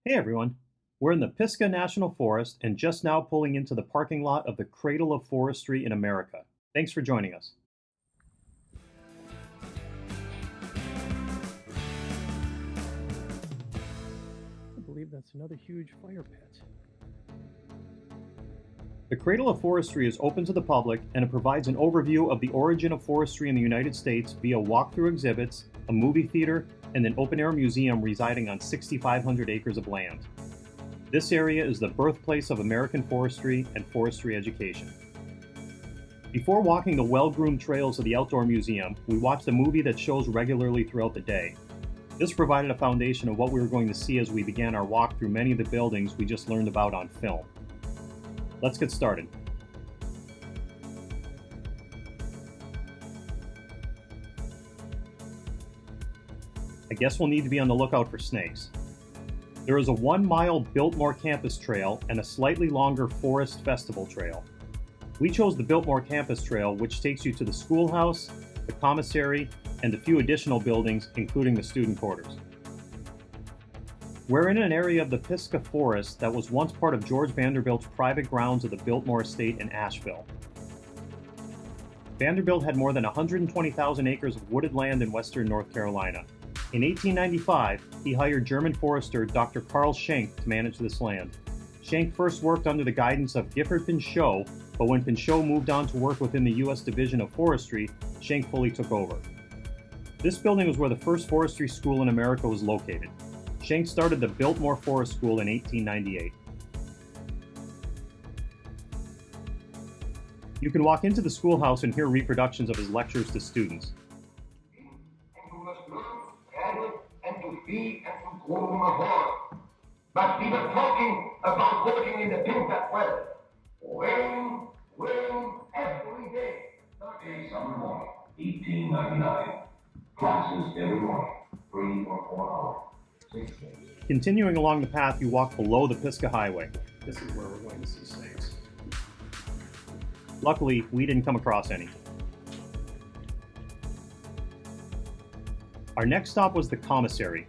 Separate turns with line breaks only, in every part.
Hey everyone, we're in the Pisgah National Forest and just now pulling into the parking lot of the Cradle of Forestry in America. Thanks for joining us. I believe that's another huge fire pit. The Cradle of Forestry is open to the public and it provides an overview of the origin of forestry in the United States via walkthrough exhibits, a movie theater, and an open-air museum residing on 6,500 acres of land. This area is the birthplace of American forestry and forestry education. Before walking the well-groomed trails of the outdoor museum, we watched a movie that shows regularly throughout the day. This provided a foundation of what we were going to see as we began our walk through many of the buildings we just learned about on film. Let's get started. I guess we'll need to be on the lookout for snakes. There is a 1-mile Biltmore Campus trail and a slightly longer Forest Festival trail. We chose the Biltmore Campus trail, which takes you to the schoolhouse, the commissary, and a few additional buildings, including the student quarters. We're in an area of the Pisgah Forest that was once part of George Vanderbilt's private grounds of the Biltmore Estate in Asheville. Vanderbilt had more than 120,000 acres of wooded land in western North Carolina. In 1895, he hired German forester Dr. Carl Schenk to manage this land. Schenk first worked under the guidance of Gifford Pinchot, but when Pinchot moved on to work within the U.S. Division of Forestry, Schenk fully took over. This building was where the first forestry school in America was located. Schenk started the Biltmore Forest School in 1898. You can walk into the schoolhouse and hear reproductions of his lectures to students.
And you must learn to travel and to feed and to grow more. But we were talking about working in the Pisgah weather. Rain every day. Thursday, summer morning, 1899. Classes every morning, 3 or 4 hours.
Continuing along the path, you walk below the Pisgah Highway. This is where we're going to see snakes. Luckily, we didn't come across any. Our next stop was the commissary.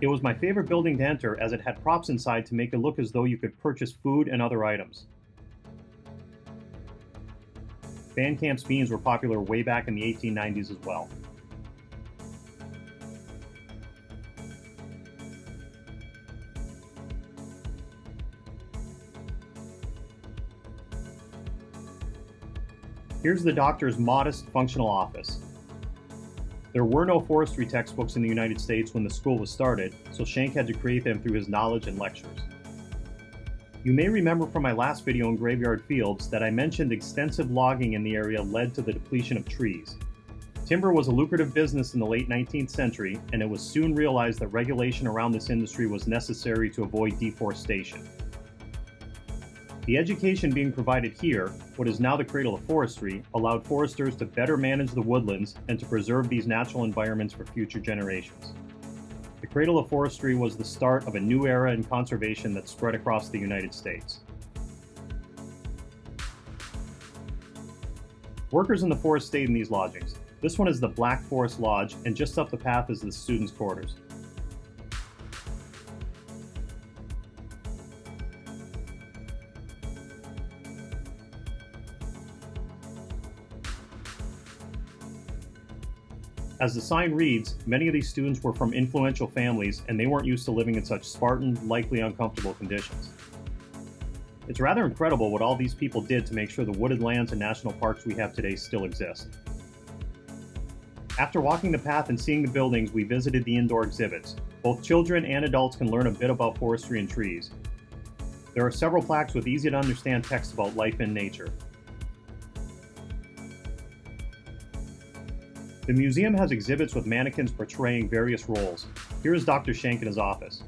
It was my favorite building to enter as it had props inside to make it look as though you could purchase food and other items. Van Camp's beans were popular way back in the 1890s as well. Here's the doctor's modest functional office. There were no forestry textbooks in the United States when the school was started, so Schenk had to create them through his knowledge and lectures. You may remember from my last video on graveyard fields that I mentioned extensive logging in the area led to the depletion of trees. Timber was a lucrative business in the late 19th century, and it was soon realized that regulation around this industry was necessary to avoid deforestation. The education being provided here, what is now the Cradle of Forestry, allowed foresters to better manage the woodlands and to preserve these natural environments for future generations. The Cradle of Forestry was the start of a new era in conservation that spread across the United States. Workers in the forest stayed in these lodgings. This one is the Black Forest Lodge, and just up the path is the students' quarters. As the sign reads, many of these students were from influential families and they weren't used to living in such Spartan, likely uncomfortable conditions. It's rather incredible what all these people did to make sure the wooded lands and national parks we have today still exist. After walking the path and seeing the buildings, we visited the indoor exhibits. Both children and adults can learn a bit about forestry and trees. There are several plaques with easy to understand text about life in nature. The museum has exhibits with mannequins portraying various roles. Here is Dr. Schenk in his office.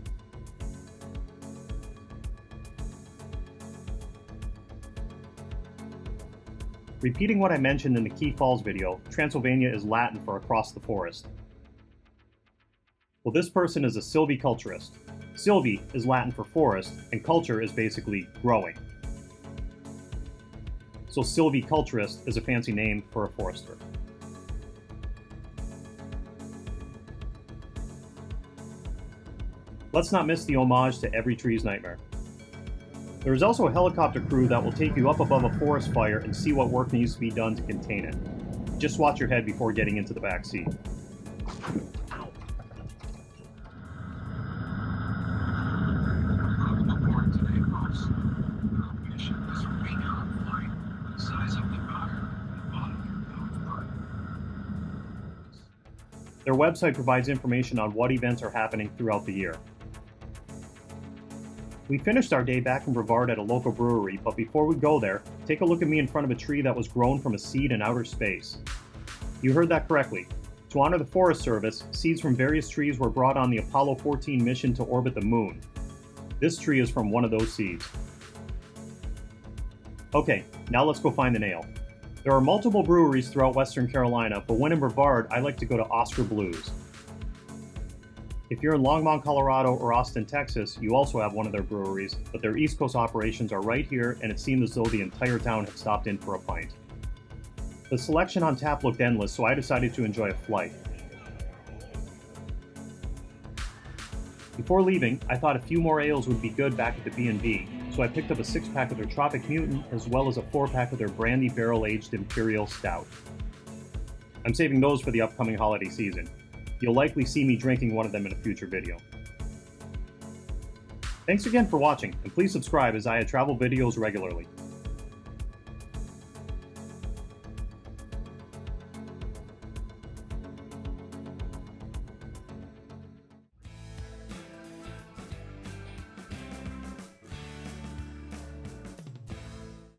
Repeating what I mentioned in the Key Falls video, Transylvania is Latin for across the forest. Well, this person is a silviculturist. Silvi is Latin for forest, and culture is basically growing. So silviculturist is a fancy name for a forester. Let's not miss the homage to every tree's nightmare. There is also a helicopter crew that will take you up above a forest fire and see what work needs to be done to contain it. Just watch your head before getting into the back seat. Their website provides information on what events are happening throughout the year. We finished our day back in Brevard at a local brewery, but before we go there, take a look at me in front of a tree that was grown from a seed in outer space. You heard that correctly. To honor the Forest Service, seeds from various trees were brought on the Apollo 14 mission to orbit the moon. This tree is from one of those seeds. Okay, now let's go find the nail. There are multiple breweries throughout Western Carolina, but when in Brevard, I like to go to Oskar Blues. If you're in Longmont, Colorado or Austin, Texas, you also have one of their breweries, but their East Coast operations are right here, and it seemed as though the entire town had stopped in for a pint. The selection on tap looked endless, so I decided to enjoy a flight. Before leaving, I thought a few more ales would be good back at the B&B, so I picked up a 6-pack of their Tropic Mutant as well as a 4-pack of their Brandy Barrel-Aged Imperial Stout. I'm saving those for the upcoming holiday season. You'll likely see me drinking one of them in a future video. Thanks again for watching, and please subscribe as I add travel videos regularly.